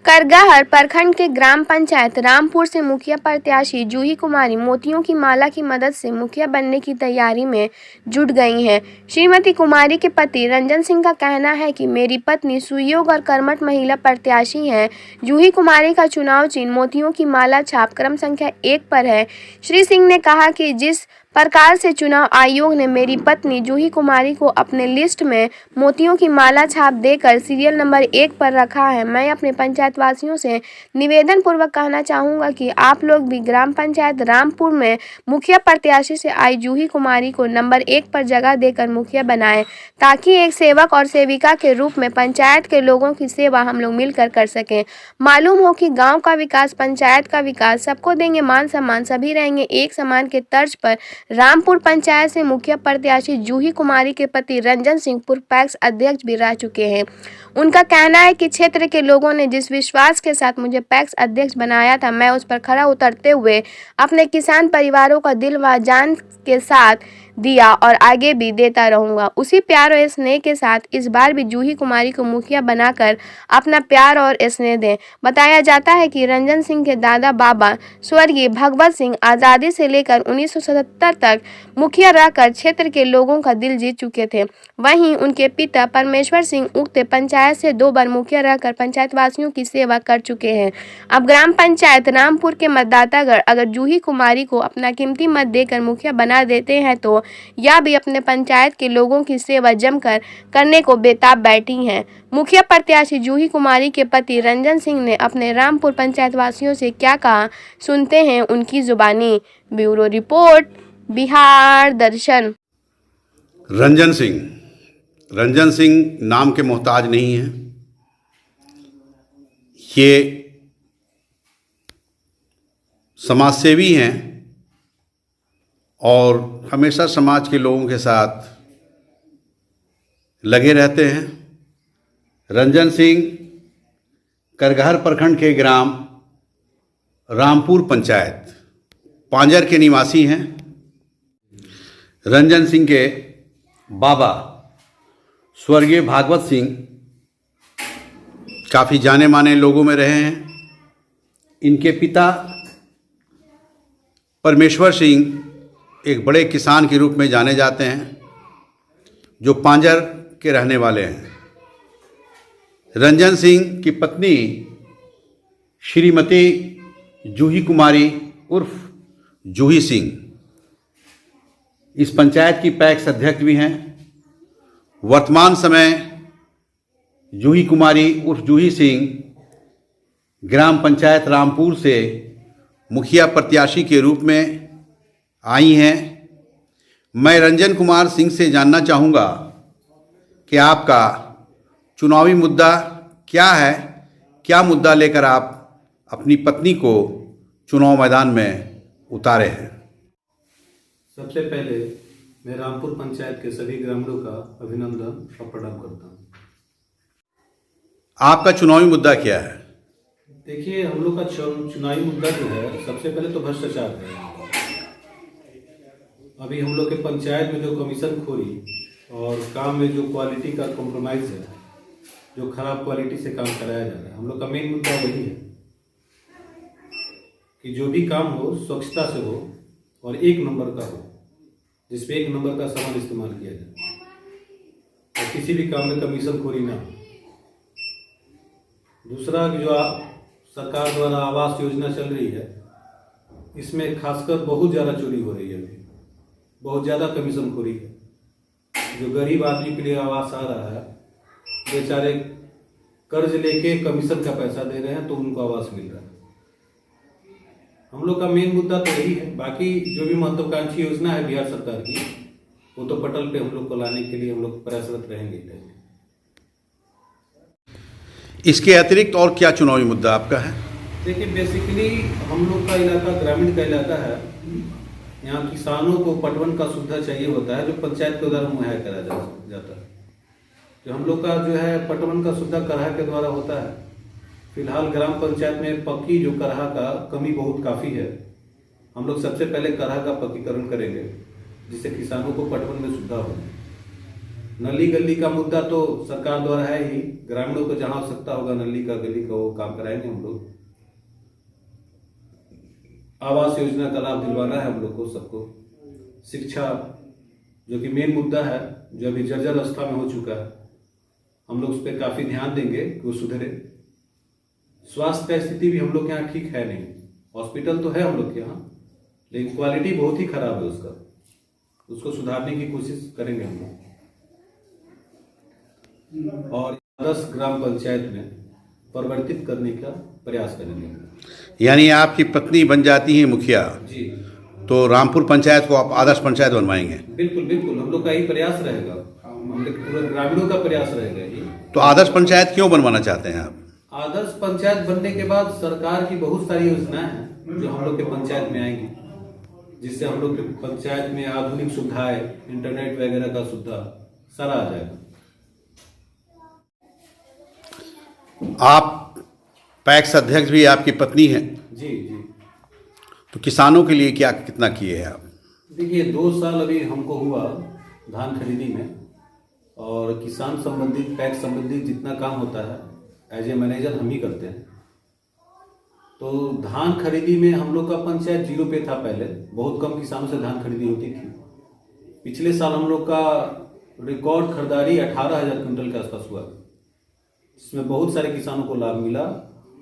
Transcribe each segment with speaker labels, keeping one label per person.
Speaker 1: करगहर प्रखंड के ग्राम पंचायत रामपुर से मुखिया प्रत्याशी जूही कुमारी मोतियों की माला की मदद से मुखिया बनने की तैयारी में जुट गई हैं। श्रीमती कुमारी के पति रंजन सिंह का कहना है कि मेरी पत्नी सुयोग और कर्मठ महिला प्रत्याशी हैं। जूही कुमारी का चुनाव चिन्ह मोतियों की माला छाप क्रम संख्या 1 पर है। श्री सिंह ने कहा कि जिस प्रकार से चुनाव आयोग ने मेरी पत्नी जूही कुमारी को अपने लिस्ट में मोतियों की माला छाप देकर सीरियल नंबर 1 पर रखा है, मैं अपने पंचायत वासियों से निवेदन पूर्वक कहना चाहूँगा कि आप लोग भी ग्राम पंचायत रामपुर में मुखिया प्रत्याशी से आई जूही कुमारी को नंबर 1 पर जगह देकर मुखिया बनाएं, ताकि एक सेवक और सेविका के रूप में पंचायत के लोगों की सेवा हम लोग मिलकर कर सकें। मालूम हो कि गाँव का विकास, पंचायत का विकास, सबको देंगे मान सम्मान, सभी रहेंगे एक समान के तर्ज पर रामपुर पंचायत से मुखिया प्रत्याशी जूही कुमारी के पति रंजन सिंह पूर्व पैक्स अध्यक्ष भी रह चुके हैं। उनका कहना है कि क्षेत्र के लोगों ने जिस विश्वास के साथ मुझे पैक्स अध्यक्ष बनाया था, मैं उस पर खरा उतरते हुए अपने किसान परिवारों का दिल व जान के साथ दिया और आगे भी देता रहूंगा। उसी प्यार और स्नेह के साथ इस बार भी जूही कुमारी को मुखिया बनाकर अपना प्यार और स्नेह दें। बताया जाता है कि रंजन सिंह के दादा बाबा स्वर्गीय भगवत सिंह आज़ादी से लेकर 1977 तक मुखिया रहकर क्षेत्र के लोगों का दिल जीत चुके थे। वहीं उनके पिता परमेश्वर सिंह उक्त पंचायत से 2 बार मुखिया रहकर पंचायत वासियों की सेवा कर चुके हैं। अब ग्राम पंचायत रामपुर के मतदातागण अगर जूही कुमारी को अपना कीमती मत देकर मुखिया बना देते हैं तो यह भी अपने पंचायत के लोगों की सेवा जमकर करने को बेताब बैठी हैं। मुखिया प्रत्याशी जूही कुमारी के पति रंजन सिंह ने अपने रामपुर पंचायत वासियों से क्या कहा, सुनते हैं उनकी जुबानी। ब्यूरो रिपोर्ट, बिहार दर्शन।
Speaker 2: रंजन सिंह नाम के मोहताज नहीं है। ये समाजसेवी हैं और हमेशा समाज के लोगों के साथ लगे रहते हैं। रंजन सिंह करगहर प्रखंड के ग्राम रामपुर पंचायत पांजर के निवासी हैं। रंजन सिंह के बाबा स्वर्गीय भागवत सिंह काफ़ी जाने माने लोगों में रहे हैं। इनके पिता परमेश्वर सिंह एक बड़े किसान के रूप में जाने जाते हैं, जो पांजर के रहने वाले हैं। रंजन सिंह की पत्नी श्रीमती जूही कुमारी उर्फ जूही सिंह इस पंचायत की पैक्स अध्यक्ष भी हैं। वर्तमान समय जूही कुमारी उर्फ जूही सिंह ग्राम पंचायत रामपुर से मुखिया प्रत्याशी के रूप में आई हैं। मैं रंजन कुमार सिंह से जानना चाहूँगा कि आपका चुनावी मुद्दा क्या है, क्या मुद्दा लेकर आप अपनी पत्नी को चुनाव मैदान में उतारे हैं।
Speaker 3: सबसे पहले मैं रामपुर पंचायत के सभी ग्रामीणों का अभिनंदन और प्रणाम करता हूँ।
Speaker 2: आपका चुनावी मुद्दा क्या है?
Speaker 3: देखिए, हम लोग का चुनावी मुद्दा जो है, सबसे पहले तो भ्रष्टाचार है। अभी हम लोग के पंचायत में जो कमीशन खोरी और काम में जो क्वालिटी का कॉम्प्रोमाइज़ है, जो खराब क्वालिटी से काम कराया जा रहा है, हम लोग का मेन मुद्दा वही है कि जो भी काम हो स्वच्छता से हो और 1 नंबर का हो, जिसमें 1 नंबर का सामान इस्तेमाल किया जाए और किसी भी काम में कमीशन खोरी ना हो। दूसरा, जो सरकार द्वारा आवास योजना चल रही है, इसमें खासकर बहुत ज़्यादा चोरी हो रही है। अभी बहुत ज़्यादा कमीशन खोरी है। जो गरीब आदमी के लिए आवास आ रहा है, बेचारे कर्ज लेके कमीशन का पैसा दे रहे हैं तो उनको आवास मिल रहा है। हम लोग का मेन मुद्दा तो यही है। बाकी जो भी महत्वाकांक्षी योजना है बिहार सरकार की, वो तो पटल पे हम लोग को लाने के लिए हम लोग प्रयासरत रहेंगे।
Speaker 2: इसके अतिरिक्त और क्या चुनावी मुद्दा आपका है?
Speaker 3: देखिए, बेसिकली हम लोग का इलाका ग्रामीण का इलाका है। यहाँ किसानों को पटवन का सुविधा चाहिए होता है, जो पंचायत के द्वारा मुहैया कराया जाता है। जो हम लोग का जो है पटवन का सुविधा करहा के द्वारा होता है। फिलहाल ग्राम पंचायत में पक्की जो करहा का कमी बहुत काफ़ी है। हम लोग सबसे पहले करहा का पक्कीकरण करेंगे, जिससे किसानों को पटवन में सुविधा हो। नली गली का मुद्दा तो सरकार द्वारा है ही, ग्रामीणों को जहां आवश्यकता होगा नली का गली का वो काम कराएंगे हम लोग। आवास योजना का लाभ दिलवाना है हम लोग को सबको। शिक्षा जो कि मेन मुद्दा है, जो अभी जर्जर अवस्था में हो चुका है, हम लोग उस पर काफी ध्यान देंगे कि वो सुधरे। स्वास्थ्य का स्थिति भी हम लोग के यहाँ ठीक है नहीं। हॉस्पिटल तो है हम लोग के यहाँ, लेकिन क्वालिटी बहुत ही खराब है उसको सुधारने की कोशिश करेंगे हम लोग। और 10 ग्राम पंचायत में परिवर्तित करने का प्रयास करेंगे।
Speaker 2: यानी आपकी पत्नी बन जाती है मुखिया
Speaker 3: जी,
Speaker 2: तो रामपुर पंचायत को आप आदर्श पंचायत बनवाएंगे?
Speaker 3: बिल्कुल बिल्कुल, हम लोग का यही प्रयास रहेगा, हम लोग पूरे ग्रामीणों का प्रयास रहेगा ये।
Speaker 2: तो आदर्श पंचायत क्यों बनवाना चाहते हैं आप?
Speaker 3: आदर्श पंचायत बनने के बाद सरकार की बहुत सारी योजनाएं हैं जो हम लोग के पंचायत में आएंगी, जिससे हम लोग के पंचायत में आधुनिक सुविधाएं, इंटरनेट वगैरह का सुविधा सारा आ जाएगा।
Speaker 2: आप पैक्स अध्यक्ष भी आपकी पत्नी हैं,
Speaker 3: जी जी।
Speaker 2: तो किसानों के लिए क्या कितना किए हैं आप?
Speaker 3: देखिए 2 साल अभी हमको हुआ धान खरीदी में, और किसान संबंधित पैक्स संबंधित जितना काम होता है एज ए मैनेजर हम ही करते हैं। तो धान खरीदी में हम लोग का पंचायत 0 पे था पहले, बहुत कम किसानों से धान खरीदी होती थी। पिछले साल हम लोग का रिकॉर्ड खरीदारी 18,000 क्विंटल के आसपास हुआ। इसमें बहुत सारे किसानों को लाभ मिला,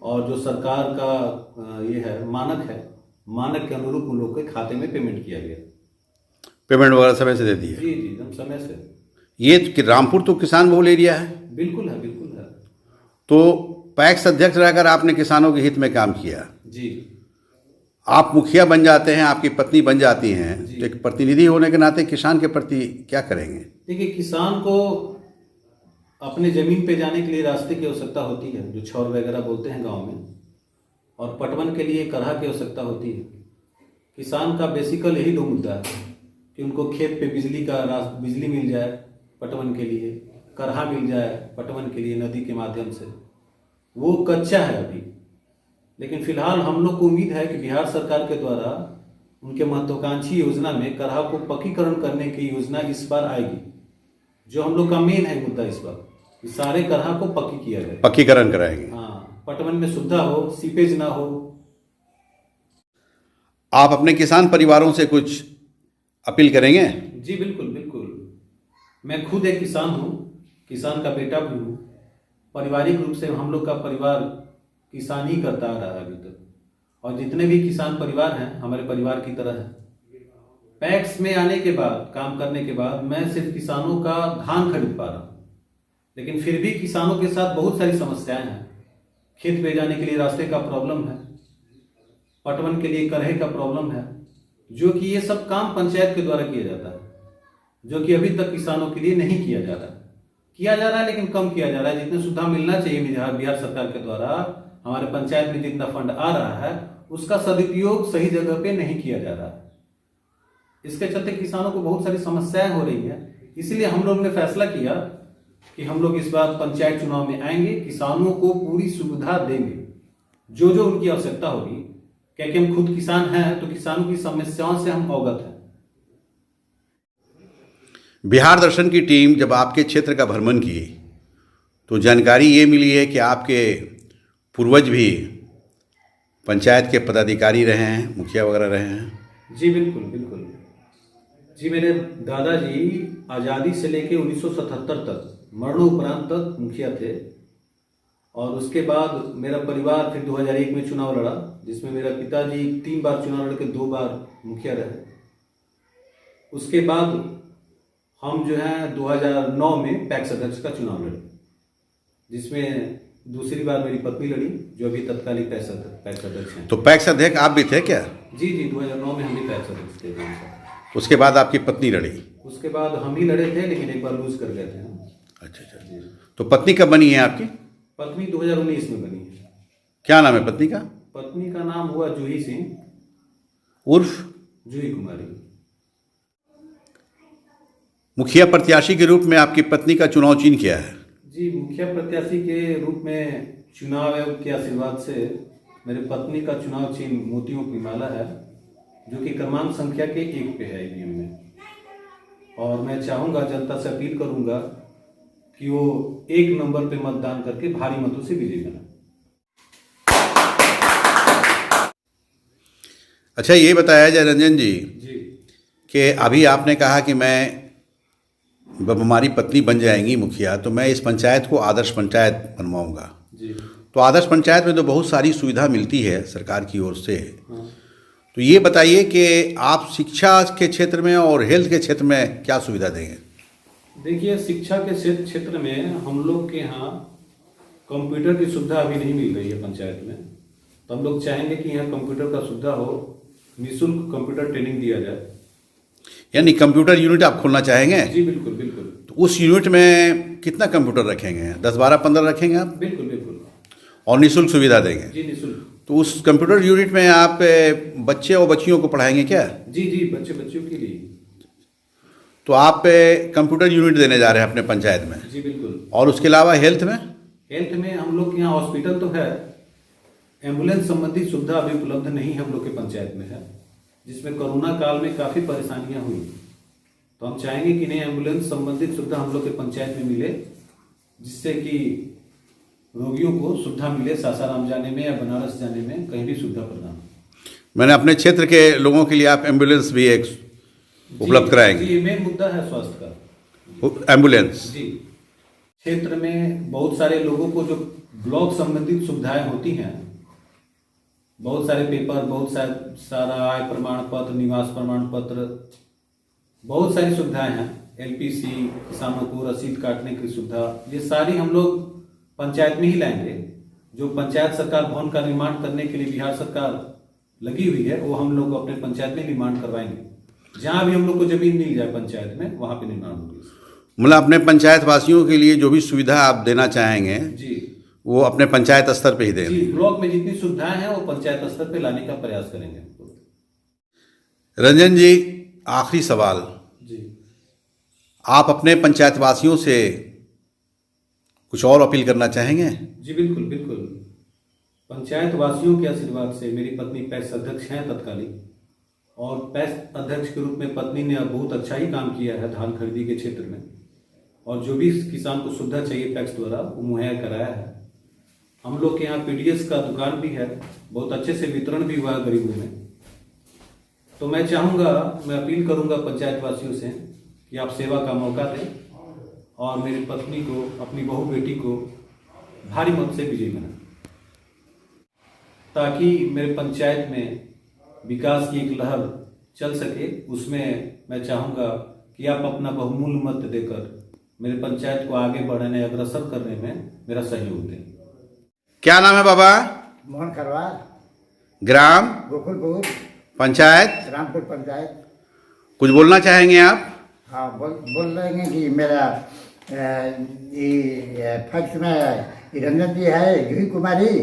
Speaker 3: और जो सरकार का ये है मानक के अनुरूप उन लोग के खाते में पेमेंट किया गया।
Speaker 2: पेमेंट वगैरह समय से दे दिए?
Speaker 3: जी जी, एकदम समय से।
Speaker 2: ये कि रामपुर तो किसान बहुल एरिया है।
Speaker 3: बिल्कुल है, बिल्कुल है।
Speaker 2: तो पैक्स अध्यक्ष रहकर आपने किसानों के हित में काम किया।
Speaker 3: जी।
Speaker 2: आप मुखिया बन जाते हैं, आपकी पत्नी बन जाती हैं,
Speaker 3: जी।
Speaker 2: तो एक प्रतिनिधि होने के नाते किसान के प्रति क्या करेंगे?
Speaker 3: देखिए किसान को अपने जमीन पे जाने के लिए रास्ते की आवश्यकता होती है, जो छौर वगैरह बोलते हैं गांव में, और पटवन के लिए करहा की आवश्यकता होती है। किसान का बेसिकल यही 2 मुद्दा है कि उनको खेत पे बिजली मिल जाए पटवन के लिए, करहा मिल जाए पटवन के लिए नदी के माध्यम से। वो कच्चा है अभी, लेकिन फिलहाल हम लोग को उम्मीद है कि बिहार सरकार के द्वारा उनके महत्वाकांक्षी योजना में करहा को पक्कीकरण करने की योजना इस बार आएगी, जो हम लोग का मेन है मुद्दा इस बार, कि सारे करहा को पक्की किया जाए,
Speaker 2: पक्कीकरण कराएंगे।
Speaker 3: हाँ, पटवन में सुविधा हो, सीपेज ना हो।
Speaker 2: आप अपने किसान परिवारों से कुछ अपील करेंगे?
Speaker 3: जी बिल्कुल बिल्कुल, मैं खुद एक किसान हूँ, किसान का बेटा भी हूँ। पारिवारिक रूप से हम लोग का परिवार किसान ही करता आ रहा है अभी तक, और जितने भी किसान परिवार हैं हमारे परिवार की तरह हैं। पैक्स में आने के बाद, काम करने के बाद, मैं सिर्फ किसानों का धान खरीद पा रहा हूँ, लेकिन फिर भी किसानों के साथ बहुत सारी समस्याएं हैं। खेत पे जाने के लिए रास्ते का प्रॉब्लम है, पटवन के लिए करहे का प्रॉब्लम है, जो कि ये सब काम पंचायत के द्वारा किया जाता है, जो कि अभी तक किसानों के लिए नहीं किया जा रहा है, लेकिन कम किया जा रहा है। जितनी सुविधा मिलना चाहिए बिहार सरकार के द्वारा, हमारे पंचायत में जितना फंड आ रहा है उसका सदुपयोग सही जगह पे नहीं किया जा रहा है। इसके चलते किसानों को बहुत सारी समस्याएं हो रही है। इसलिए हम लोग ने फैसला किया कि हम लोग इस बार पंचायत चुनाव में आएंगे, किसानों को पूरी सुविधा देंगे, जो जो उनकी आवश्यकता होगी, क्योंकि हम खुद किसान हैं, तो किसानों की समस्याओं से हम अवगत हैं।
Speaker 2: बिहार दर्शन की टीम जब आपके क्षेत्र का भ्रमण की तो जानकारी ये मिली है कि आपके पूर्वज भी पंचायत के पदाधिकारी रहे हैं, मुखिया वगैरह रहे हैं।
Speaker 3: जी बिल्कुल बिल्कुल जी, मेरे दादाजी आज़ादी से लेके 1977 तक, मरणोपरांत तक मुखिया थे, और उसके बाद मेरा परिवार फिर 2001 में चुनाव लड़ा, जिसमें मेरा पिताजी 3 बार चुनाव लड़ के 2 बार मुखिया रहे। उसके बाद हम जो है 2009 में पैक्स अध्यक्ष का चुनाव लड़े, जिसमें दूसरी बार मेरी पत्नी लड़ी, जो अभी तत्कालीन पैक्स अध्यक्ष हैं।
Speaker 2: तो पैक्स अध्यक्ष आप भी थे क्या?
Speaker 3: जी जी, 2009 में हम भी पैक्स अध्यक्ष थे।
Speaker 2: उसके बाद आपकी पत्नी लड़ी?
Speaker 3: उसके बाद हम ही लड़े थे, लेकिन एक बार लूज कर गए थे हम।
Speaker 2: अच्छा अच्छा। तो पत्नी कब बनी है आपकी?
Speaker 3: पत्नी 2019 में बनी है।
Speaker 2: क्या नाम है पत्नी का?
Speaker 3: पत्नी का नाम हुआ जूही सिंह
Speaker 2: उर्फ
Speaker 3: जूही कुमारी।
Speaker 2: मुखिया प्रत्याशी के रूप में आपकी पत्नी का चुनाव चिन्ह क्या है?
Speaker 3: जी, मुखिया प्रत्याशी के रूप में चुनाव आयोग के आशीर्वाद से मेरे पत्नी का चुनाव चिन्ह मोतियों की माला है, जो कि क्रमांक संख्या के 1 पे है ईवीएम में। और मैं चाहूँगा, जनता से अपील करूँगा कि वो 1 नंबर पे मतदान करके भारी मतों से विजयी बना।
Speaker 2: अच्छा, ये बताया जय रंजन जी
Speaker 3: जी
Speaker 2: कि अभी आपने कहा कि मैं जब हमारी पत्नी बन जाएंगी मुखिया तो मैं इस पंचायत को आदर्श पंचायत बनवाऊंगा।
Speaker 3: जी
Speaker 2: तो आदर्श पंचायत में तो बहुत सारी सुविधा मिलती है सरकार की ओर से।
Speaker 3: हाँ।
Speaker 2: तो ये बताइए कि आप शिक्षा के क्षेत्र में और हेल्थ के क्षेत्र में क्या सुविधा देंगे?
Speaker 3: देखिए, शिक्षा के क्षेत्र में हम लोग के यहाँ कंप्यूटर की सुविधा अभी नहीं मिल रही है पंचायत में। तो हम लोग चाहेंगे कि यहाँ कंप्यूटर का सुविधा हो, निःशुल्क कंप्यूटर ट्रेनिंग दिया जाए।
Speaker 2: यानी कंप्यूटर यूनिट आप खोलना चाहेंगे?
Speaker 3: जी बिल्कुल बिल्कुल।
Speaker 2: तो उस यूनिट में कितना कंप्यूटर रखेंगे? 10, 12, 15 रखेंगे आप?
Speaker 3: बिल्कुल बिल्कुल।
Speaker 2: और निःशुल्क सुविधा देंगे?
Speaker 3: जी निःशुल्क।
Speaker 2: तो उस कंप्यूटर यूनिट में आप बच्चे और बच्चियों को पढ़ाएंगे क्या?
Speaker 3: जी जी, बच्चों के लिए।
Speaker 2: तो आप कंप्यूटर यूनिट देने जा रहे हैं अपने पंचायत में?
Speaker 3: जी बिल्कुल।
Speaker 2: और उसके अलावा हेल्थ में?
Speaker 3: हेल्थ में हम लोग के यहाँ हॉस्पिटल तो है, एम्बुलेंस संबंधी सुविधा अभी उपलब्ध नहीं हम लोग के पंचायत में है, जिसमें कोरोना काल में काफ़ी परेशानियां हुई। तो हम चाहेंगे कि नई एम्बुलेंस संबंधित सुविधा हम लोग के पंचायत में मिले, जिससे कि रोगियों को सुविधा मिले, सासाराम जाने में या बनारस जाने में कहीं भी सुविधा प्रदान।
Speaker 2: मैंने अपने क्षेत्र के लोगों के लिए आप एम्बुलेंस भी एक उपलब्ध कराएंगे?
Speaker 3: जी, मेन मुद्दा है स्वास्थ्य का,
Speaker 2: एम्बुलेंस।
Speaker 3: जी। क्षेत्र में बहुत सारे लोगों को जो ब्लॉक संबंधित सुविधाएं होती हैं, बहुत सारे पेपर, बहुत सारा आय प्रमाण पत्र, निवास प्रमाण पत्र, बहुत सारी सुविधाएं हैं, एलपीसी, किसानों को रसीद काटने की सुविधा, ये सारी हम लोग पंचायत में ही लाएंगे। जो पंचायत सरकार भवन का निर्माण करने के लिए बिहार सरकार लगी हुई है, वो हम लोग अपने पंचायत में निर्माण करवाएंगे। जहां भी हम लोग को जमीन मिल जाए पंचायत में, वहां पे निर्माण होगी।
Speaker 2: मतलब अपने पंचायत वासियों के लिए जो भी सुविधा आप देना चाहेंगे
Speaker 3: जी,
Speaker 2: वो अपने पंचायत स्तर पे ही देंगे?
Speaker 3: जी, ब्लॉक में जितनी सुविधाएं हैं वो पंचायत स्तर पे लाने का प्रयास करेंगे।
Speaker 2: रंजन जी, आखिरी सवाल,
Speaker 3: जी
Speaker 2: आप अपने पंचायत वासियों से कुछ और अपील करना चाहेंगे?
Speaker 3: जी बिल्कुल बिल्कुल। पंचायत वासियों के आशीर्वाद से मेरी पत्नी पैक्स अध्यक्ष हैं तत्कालीन, और पैक्स अध्यक्ष के रूप में पत्नी ने बहुत अच्छा ही काम किया है धान खरीदी के क्षेत्र में, और जो भी किसान को सुविधा चाहिए पैक्स द्वारा वो मुहैया कराया है। हम लोग के यहाँ पीडीएस का दुकान भी है, बहुत अच्छे से वितरण भी हुआ है गरीबों में। तो मैं चाहूँगा, मैं अपील करूँगा पंचायत वासियों से कि आप सेवा का मौका दें और मेरी पत्नी को, अपनी बहू बेटी को भारी मत से विजयी बनाएं, ताकि मेरे पंचायत में विकास की एक लहर चल सके। उसमें मैं चाहूँगा कि आप अपना बहुमूल्य मत देकर मेरे पंचायत को आगे बढ़ाने, अग्रसर करने में मेरा सहयोग दें।
Speaker 2: क्या नाम है बाबा?
Speaker 4: मोहन खरवार,
Speaker 2: ग्राम?
Speaker 4: गोकुलपुर,
Speaker 2: पंचायत?
Speaker 4: रामपुर पंचायत।
Speaker 2: कुछ बोलना चाहेंगे आप?
Speaker 4: हाँ, बोल रहे हैं कि मेरा ये फैक्स में रंजन जी है, जूही कुमारी,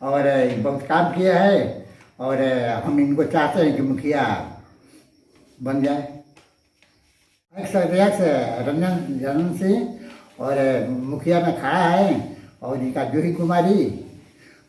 Speaker 4: और बहुत काम किया है, और हम इनको चाहते हैं कि मुखिया बन जाए। फैक्स अध्यक्ष रंजन सिंह और मुखिया में खड़ा है, और इनका जूही कुमारी,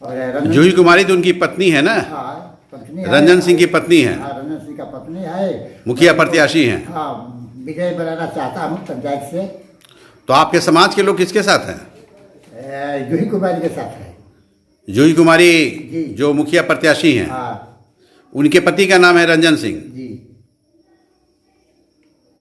Speaker 4: और
Speaker 2: जूही कुमारी तो उनकी पत्नी है ना?
Speaker 4: हाँ, पत्नी है।
Speaker 2: रंजन सिंह की पत्नी है?
Speaker 4: हाँ, रंजन सिंह का पत्नी है।
Speaker 2: मुखिया प्रत्याशी हैं?
Speaker 4: हाँ, विजय बनाना चाहता हूँ पंचायत से।
Speaker 2: तो आपके समाज के लोग किसके साथ हैं?
Speaker 4: जूही कुमारी के साथ है।
Speaker 2: जूही कुमारी
Speaker 4: जी।
Speaker 2: जो मुखिया प्रत्याशी हैं,
Speaker 4: हाँ
Speaker 2: उनके पति का नाम है रंजन सिंह?
Speaker 4: जी।